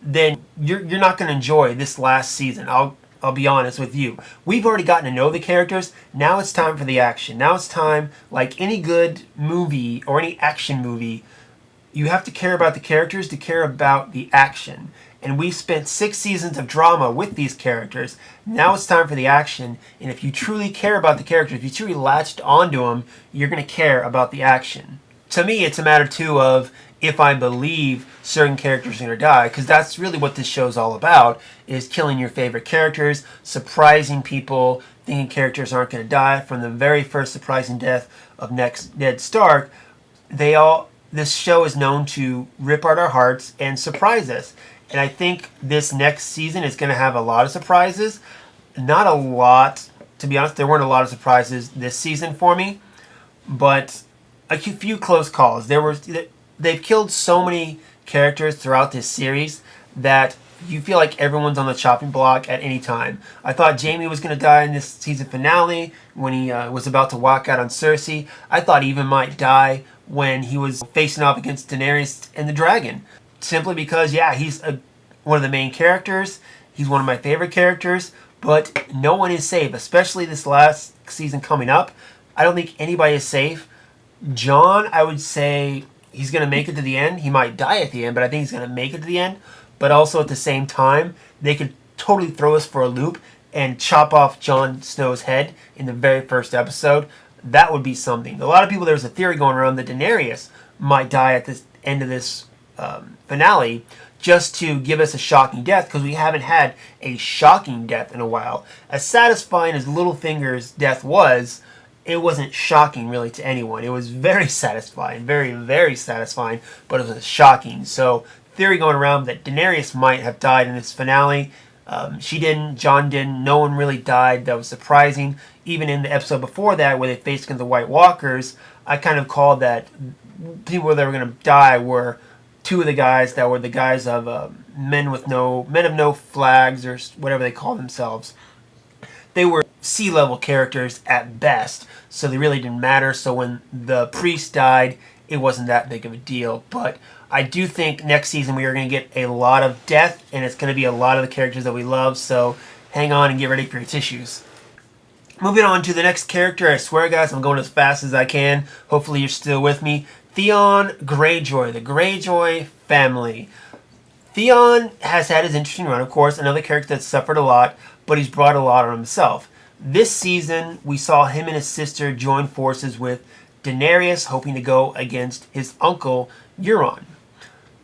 then you're not going to enjoy this last season. I'll be honest with you. We've already gotten to know the characters. Now it's time for the action. Now it's time, like any good movie or any action movie, you have to care about the characters to care about the action. And we spent 6 seasons of drama with these characters. Now it's time for the action. And if you truly care about the characters, if you truly latched onto them, you're going to care about the action. To me, it's a matter, too, of if I believe certain characters are going to die, because that's really what this show's all about, is killing your favorite characters, surprising people, thinking characters aren't going to die. From the very first surprising death of Ned Stark, this show is known to rip out our hearts and surprise us. And I think this next season is going to have a lot of surprises. Not a lot, to be honest, there weren't a lot of surprises this season for me, but a few close calls. They've killed so many characters throughout this series that you feel like everyone's on the chopping block at any time. I thought Jaime was going to die in this season finale when he was about to walk out on Cersei. I thought he even might die when he was facing off against Daenerys and the dragon. Simply because, he's one of the main characters. He's one of my favorite characters. But no one is safe, especially this last season coming up. I don't think anybody is safe. Jon, I would say he's going to make it to the end. He might die at the end, but I think he's going to make it to the end. But also at the same time, they could totally throw us for a loop and chop off Jon Snow's head in the very first episode. That would be something. A lot of people, there's a theory going around that Daenerys might die at the end of this finale just to give us a shocking death, because we haven't had a shocking death in a while. As satisfying as Littlefinger's death was, it wasn't shocking really to anyone. It was very satisfying, very, very satisfying, but it was shocking. So theory going around that Daenerys might have died in this finale. She didn't, Jon didn't, no one really died. That was surprising. Even in the episode before that, where they faced against the White Walkers, I kind of called that people that were going to die were 2 of the guys that were the guys of men of no flags, or whatever they call themselves. They were sea-level characters at best, so they really didn't matter. So when the priest died, it wasn't that big of a deal. But I do think next season we are going to get a lot of death, and it's going to be a lot of the characters that we love, so hang on and get ready for your tissues. Moving on to the next character. I swear, guys, I'm going as fast as I can. Hopefully you're still with me. Theon Greyjoy, the Greyjoy family. Theon has had his interesting run, of course, another character that's suffered a lot, but he's brought a lot on himself. This season, we saw him and his sister join forces with Daenerys, hoping to go against his uncle, Euron.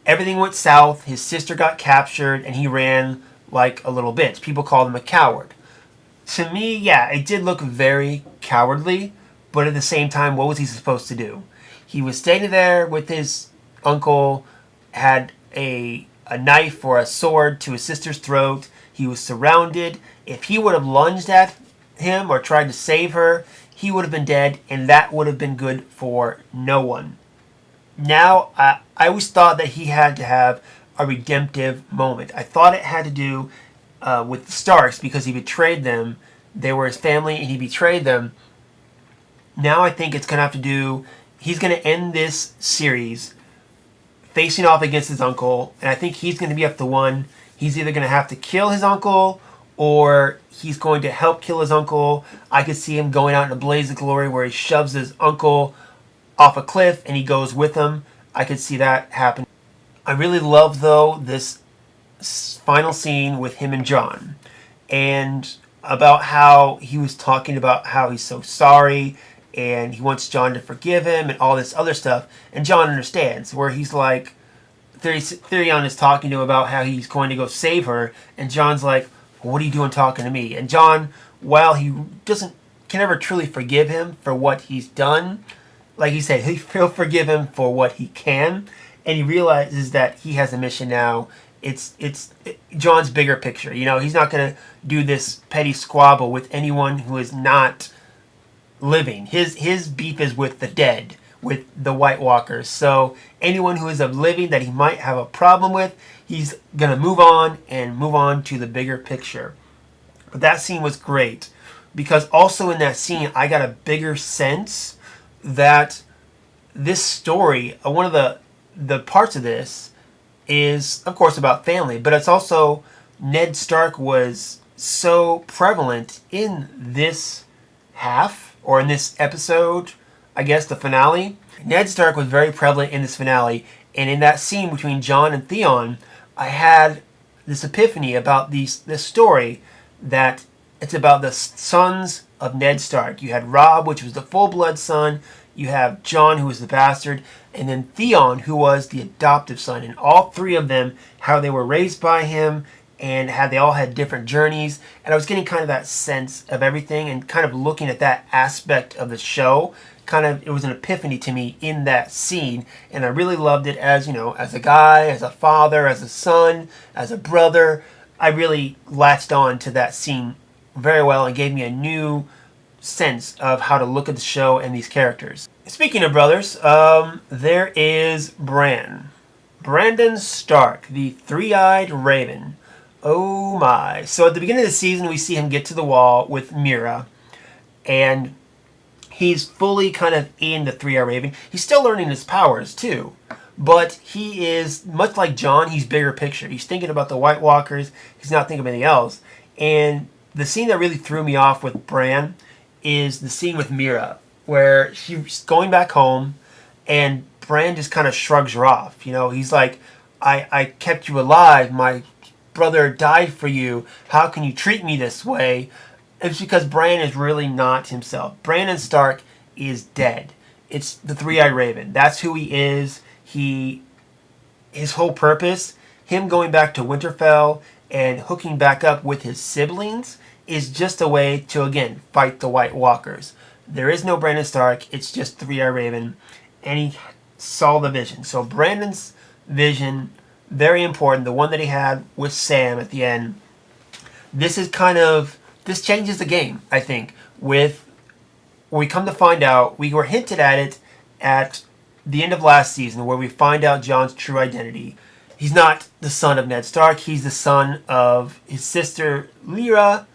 Everything went south, his sister got captured, and he ran like a little bitch. People called him a coward. To me, it did look very cowardly, but at the same time, what was he supposed to do? He was standing there with his uncle, had a knife or a sword to his sister's throat. He was surrounded. If he would have lunged at him or tried to save her, he would have been dead, and that would have been good for no one. Now, I always thought that he had to have a redemptive moment. I thought it had to do with the Starks, because he betrayed them. They were his family, and he betrayed them. Now I think it's going to have to do... He's going to end this series facing off against his uncle, and I think he's going to be up to one. He's either going to have to kill his uncle, or he's going to help kill his uncle. I could see him going out in a blaze of glory where he shoves his uncle off a cliff and he goes with him. I could see that happen. I really love, though, this final scene with him and John, and about how he was talking about how he's so sorry and he wants John to forgive him and all this other stuff. And John understands, where he's like, Therion is talking to him about how he's going to go save her, and John's like, what are you doing talking to me? And John, while he can never truly forgive him for what he's done, like he said, he'll forgive him for what he can, and he realizes that he has a mission now. It's John's bigger picture. You know, he's not going to do this petty squabble with anyone who is not living. His beef is with the dead, with the White Walkers. So anyone who is of living that he might have a problem with, he's going to move on to the bigger picture. But that scene was great, because also in that scene, I got a bigger sense that this story, one of the parts of this is, of course, about family, but it's also Ned Stark was so prevalent in this half, or in this episode, I guess, the finale. Ned Stark was very prevalent in this finale, and in that scene between Jon and Theon, I had this epiphany about this story, that it's about the sons of Ned Stark. You had Robb, which was the full-blood son, you have Jon, who was the bastard, and then Theon, who was the adoptive son. And all three of them, how they were raised by him, and how they all had different journeys. And I was getting kind of that sense of everything, and kind of looking at that aspect of the show. It was an epiphany to me in that scene, and I really loved it as, you know, as a guy, as a father, as a son, as a brother. I really latched on to that scene very well, and gave me a new sense of how to look at the show and these characters. Speaking of brothers, there is Brandon Stark, the three-eyed raven. Oh my. So at the beginning of the season, we see him get to the wall with Mira, and he's fully kind of in the three-eyed raven. He's still learning his powers too, but he is, much like Jon, he's bigger picture. He's thinking about the White Walkers. He's not thinking of anything else. And the scene that really threw me off with Bran is the scene with Mira, where she's going back home, and Bran just kind of shrugs her off. You know, he's like, I kept you alive. My brother died for you. How can you treat me this way? It's because Bran is really not himself. Brandon Stark is dead. It's the three-eyed raven. That's who he is. His whole purpose, him going back to Winterfell and hooking back up with his siblings, is just a way to, again, fight the White Walkers. There is no Brandon Stark. It's just three-eyed raven, and he saw the vision. So Brandon's vision, very important. The one that he had with Sam at the end. This changes the game, I think. With we come to find out, we were hinted at it at the end of last season, where we find out Jon's true identity. He's not the son of Ned Stark. He's the son of his sister Lyanna,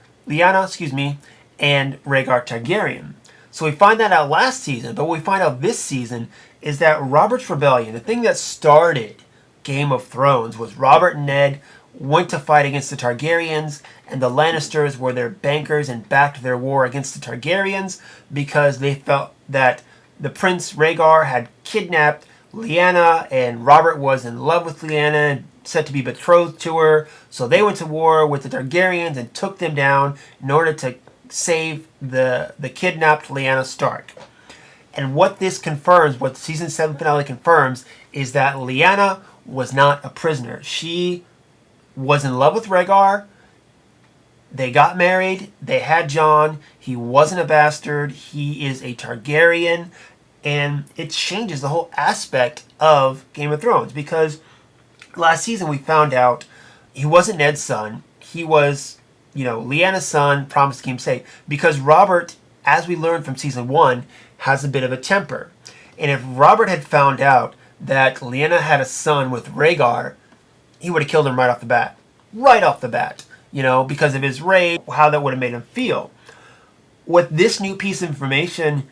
and Rhaegar Targaryen. So we find that out last season, but what we find out this season is that Robert's Rebellion, the thing that started Game of Thrones, was Robert and Ned went to fight against the Targaryens, and the Lannisters were their bankers and backed their war against the Targaryens because they felt that the Prince Rhaegar had kidnapped Lyanna, and Robert was in love with Lyanna and said to be betrothed to her. So they went to war with the Targaryens and took them down in order to save the kidnapped Lyanna Stark. And what this confirms, what the season 7 finale confirms, is that Lyanna was not a prisoner. She was in love with Rhaegar. They got married. They had Jon. He wasn't a bastard. He is a Targaryen. And it changes the whole aspect of Game of Thrones, because last season we found out he wasn't Ned's son. He was, Lyanna's son, promised to keep him safe. Because Robert, as we learned from season 1, has a bit of a temper. And if Robert had found out that Lyanna had a son with Rhaegar, he would have killed him right off the bat. Right off the bat. Because of his rage, how that would have made him feel. What this new piece of information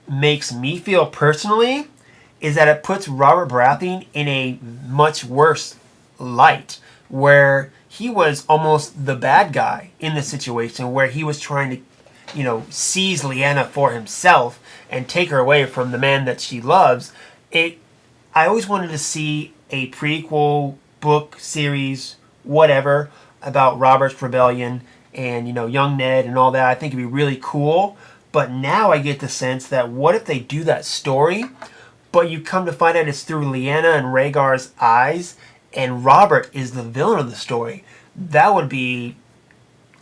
makes me feel personally is that it puts Robert Baratheon in a much worse light, where he was almost the bad guy in the situation where he was trying to, seize Lyanna for himself and take her away from the man that she loves. I always wanted to see a prequel book series, whatever, about Robert's rebellion and young Ned and all that. I think it'd be really cool. But now I get the sense that what if they do that story, but you come to find out it's through Lyanna and Rhaegar's eyes, and Robert is the villain of the story. That would be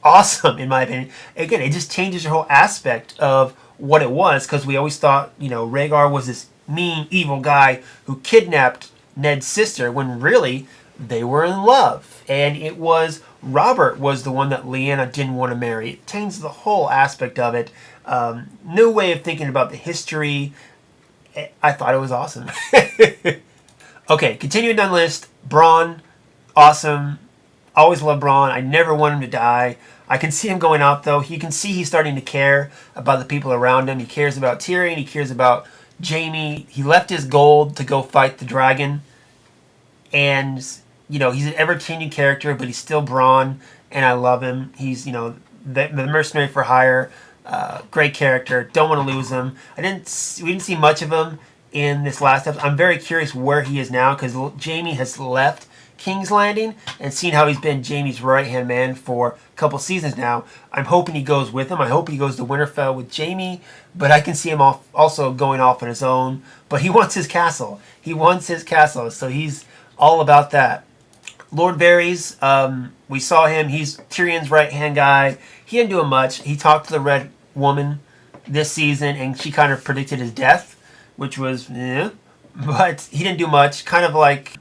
awesome, in my opinion. Again, it just changes the whole aspect of what it was, because we always thought, Rhaegar was this mean, evil guy who kidnapped Ned's sister, when really they were in love. And it was Robert was the one that Lyanna didn't want to marry. It changed the whole aspect of it. New way of thinking about the history. I thought it was awesome. Okay, continuing down the list. Bronn, awesome. Always loved Bronn. I never want him to die. I can see him going out, though. You can see he's starting to care about the people around him. He cares about Tyrion. He cares about Jaime. He left his gold to go fight the dragon. And, he's an ever-changing character, but he's still Bronn, and I love him. He's, the mercenary for hire. Great character. Don't want to lose him. We didn't see much of him in this last episode. I'm very curious where he is now, because Jaime has left King's Landing and seen how he's been Jaime's right-hand man for a couple seasons now. I'm hoping he goes with him. I hope he goes to Winterfell with Jaime, but I can see him also going off on his own. But he wants his castle. He wants his castle, so he's all about that. Lord Varys, we saw him. He's Tyrion's right-hand guy. He didn't do much. He talked to the Red Woman this season, and she kind of predicted his death, which was, but he didn't do much. Kind of like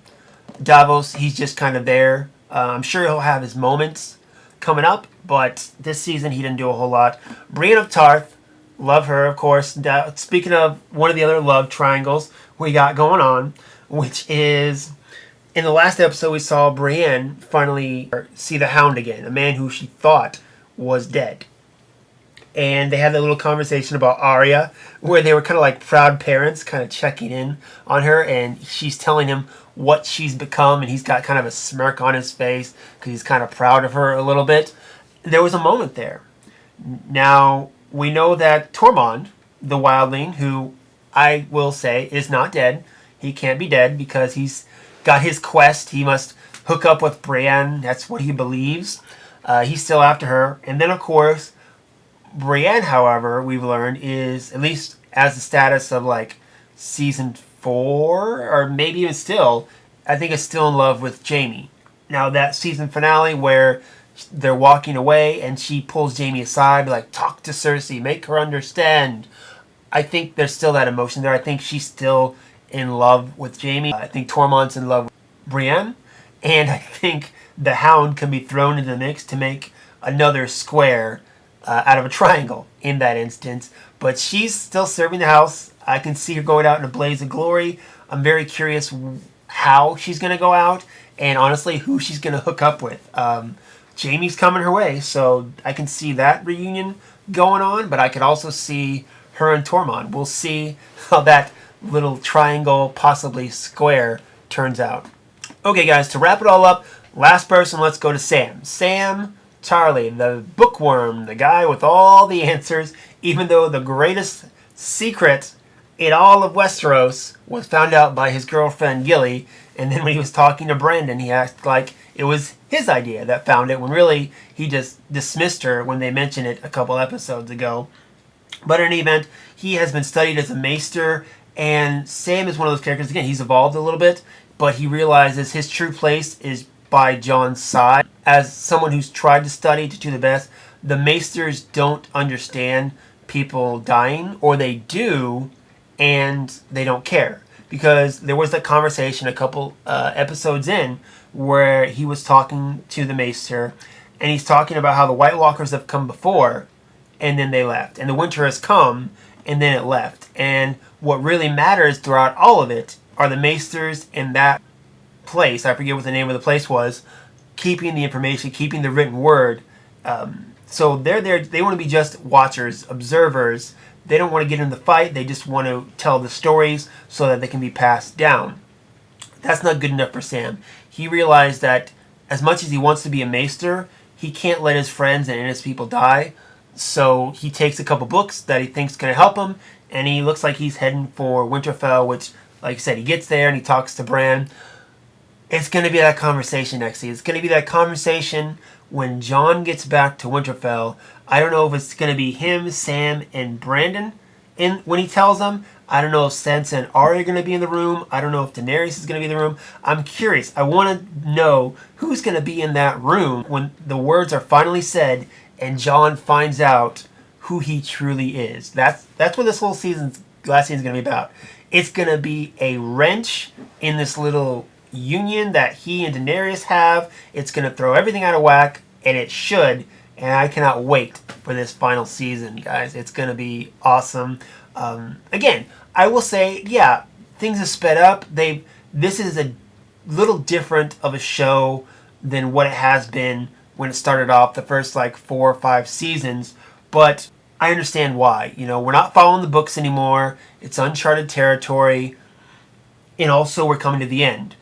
Davos, he's just kind of there. I'm sure he'll have his moments coming up, but this season he didn't do a whole lot. Brienne of Tarth, love her, of course. Speaking of one of the other love triangles we got going on, which is, in the last episode we saw Brienne finally see the Hound again, a man who she thought was dead. And they had that little conversation about Arya, where they were kind of like proud parents, kind of checking in on her, and she's telling him what she's become, and he's got kind of a smirk on his face because he's kind of proud of her a little bit. There was a moment there. Now, we know that Tormund, the wildling, who I will say is not dead, he can't be dead because he's got his quest. He must hook up with Brienne. That's what he believes. He's still after her. And then, of course, Brienne, however, we've learned, is, at least as the status of, like, season 4, or maybe even still, I think is still in love with Jaime. Now, that season finale where they're walking away and she pulls Jaime aside, like, talk to Cersei, make her understand. I think there's still that emotion there. I think she's still in love with Jaime. I think Tormund's in love with Brienne. And I think the Hound can be thrown into the mix to make another square out of a triangle in that instance. But she's still serving the house. I can see her going out in a blaze of glory. I'm very curious how she's going to go out, and honestly, who she's going to hook up with. Jaime's coming her way, so I can see that reunion going on, but I could also see her and Tormund. We'll see how that little triangle, possibly square, turns out. Okay, guys, to wrap it all up, last person, let's go to Sam. Sam Tarly, the bookworm, the guy with all the answers, even though the greatest secret in all of Westeros was found out by his girlfriend Gilly, and then when he was talking to Brandon, he acted like it was his idea that found it, when really he just dismissed her when they mentioned it a couple episodes ago. But in any event, he has been studied as a maester, and Sam is one of those characters, again, he's evolved a little bit, but he realizes his true place is by Jon's side. As someone who's tried to study to do the best, the maesters don't understand people dying, or they do, and they don't care. Because there was that conversation a couple episodes in where he was talking to the maester, and he's talking about how the White Walkers have come before, and then they left. And the winter has come, and then it left. And what really matters throughout all of it are the maesters in that place, I forget what the name of the place was, keeping the information, keeping the written word. So they're there, they want to be just watchers, observers. They don't want to get in the fight, they just want to tell the stories so that they can be passed down. That's not good enough for Sam. He realized that as much as he wants to be a maester, he can't let his friends and his people die. So he takes a couple books that he thinks going to help him, and he looks like he's heading for Winterfell, which, like I said, he gets there and he talks to Bran. It's going to be that conversation next season. It's going to be that conversation when Jon gets back to Winterfell. I don't know if it's going to be him, Sam, and Brandon when he tells them. I don't know if Sansa and Arya are going to be in the room. I don't know if Daenerys is going to be in the room. I'm curious. I want to know who's going to be in that room when the words are finally said and Jon finds out who he truly is. That's what this whole last season is going to be about. It's going to be a wrench in this little union that he and Daenerys have. It's going to throw everything out of whack, and it should. And I cannot wait for this final season, guys. It's going to be awesome. Again, I will say, yeah, things have sped up. This is a little different of a show than what it has been when it started off the first 4 or 5 seasons. But I understand why. We're not following the books anymore. It's uncharted territory. And also, we're coming to the end.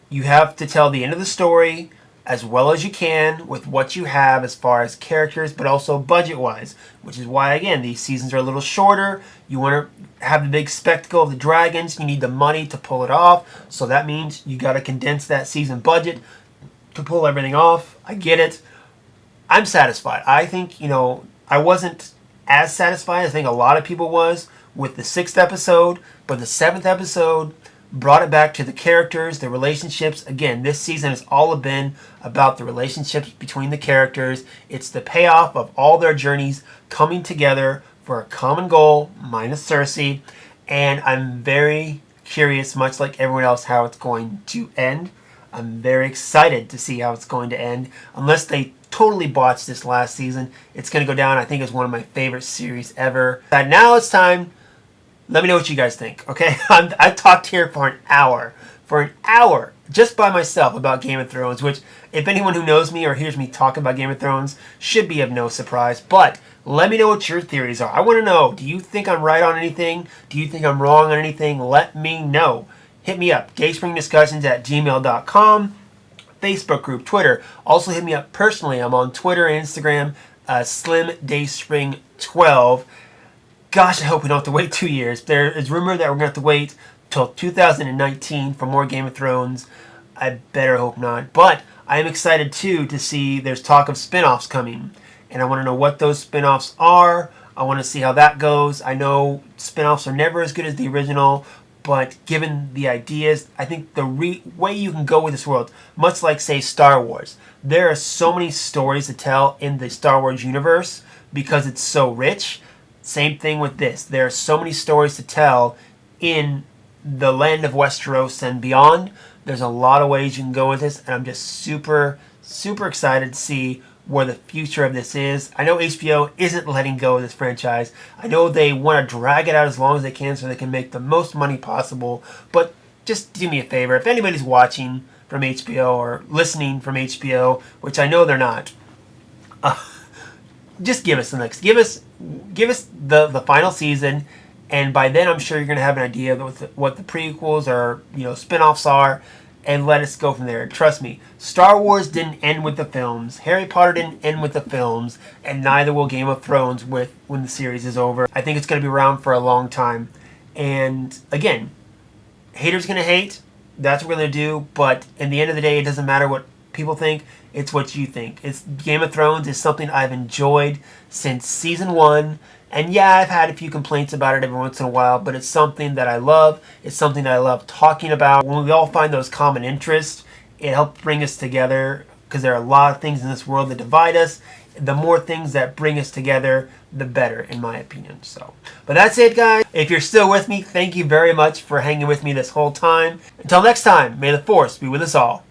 You have to tell the end of the story as well as you can with what you have as far as characters, but also budget-wise, which is why, again, these seasons are a little shorter. You want to have the big spectacle of the dragons. You need the money to pull it off, so that means you got to condense that season budget to pull everything off. I get it. I'm satisfied. I think, I wasn't as satisfied as I think a lot of people was with the 6th episode, but the 7th episode brought it back to the characters, the relationships. Again, this season has all been about the relationships between the characters. It's the payoff of all their journeys coming together for a common goal, minus Cersei. And I'm very curious, much like everyone else, how it's going to end. I'm very excited to see how it's going to end. Unless they totally botched this last season, it's going to go down, I think, as one of my favorite series ever. And now it's time. Let me know what you guys think, okay? I talked here for an hour, just by myself about Game of Thrones, which, if anyone who knows me or hears me talk about Game of Thrones, should be of no surprise. But let me know what your theories are. I want to know, do you think I'm right on anything? Do you think I'm wrong on anything? Let me know. Hit me up, dayspringdiscussions@gmail.com, Facebook group, Twitter. Also hit me up personally. I'm on Twitter and Instagram, SlimDayspring12. Gosh, I hope we don't have to wait 2 years. There is rumor that we're going to have to wait till 2019 for more Game of Thrones. I better hope not. But I am excited, too, to see there's talk of spin-offs coming. And I want to know what those spin-offs are. I want to see how that goes. I know spin-offs are never as good as the original, but given the ideas, I think the way you can go with this world, much like, say, Star Wars, there are so many stories to tell in the Star Wars universe because it's so rich. Same thing with this. There are so many stories to tell in the land of Westeros and beyond. There's a lot of ways you can go with this, and I'm just super, super excited to see where the future of this is. I know HBO isn't letting go of this franchise. I know they want to drag it out as long as they can so they can make the most money possible, but just do me a favor. If anybody's watching from HBO or listening from HBO, which I know they're not, just give us the next. Give us the final season, and by then I'm sure you're going to have an idea of what the prequels or spin-offs are, and let us go from there. Trust me, Star Wars didn't end with the films. Harry Potter didn't end with the films, and neither will Game of Thrones when the series is over. I think it's going to be around for a long time. And again, haters going to hate. That's what we're going to do. But in the end of the day, it doesn't matter what people think. It's what you think. Game of Thrones is something I've enjoyed since season 1. And yeah, I've had a few complaints about it every once in a while, but it's something that I love. It's something that I love talking about. When we all find those common interests, it helps bring us together because there are a lot of things in this world that divide us. The more things that bring us together, the better, in my opinion. But that's it, guys. If you're still with me, thank you very much for hanging with me this whole time. Until next time, may the Force be with us all.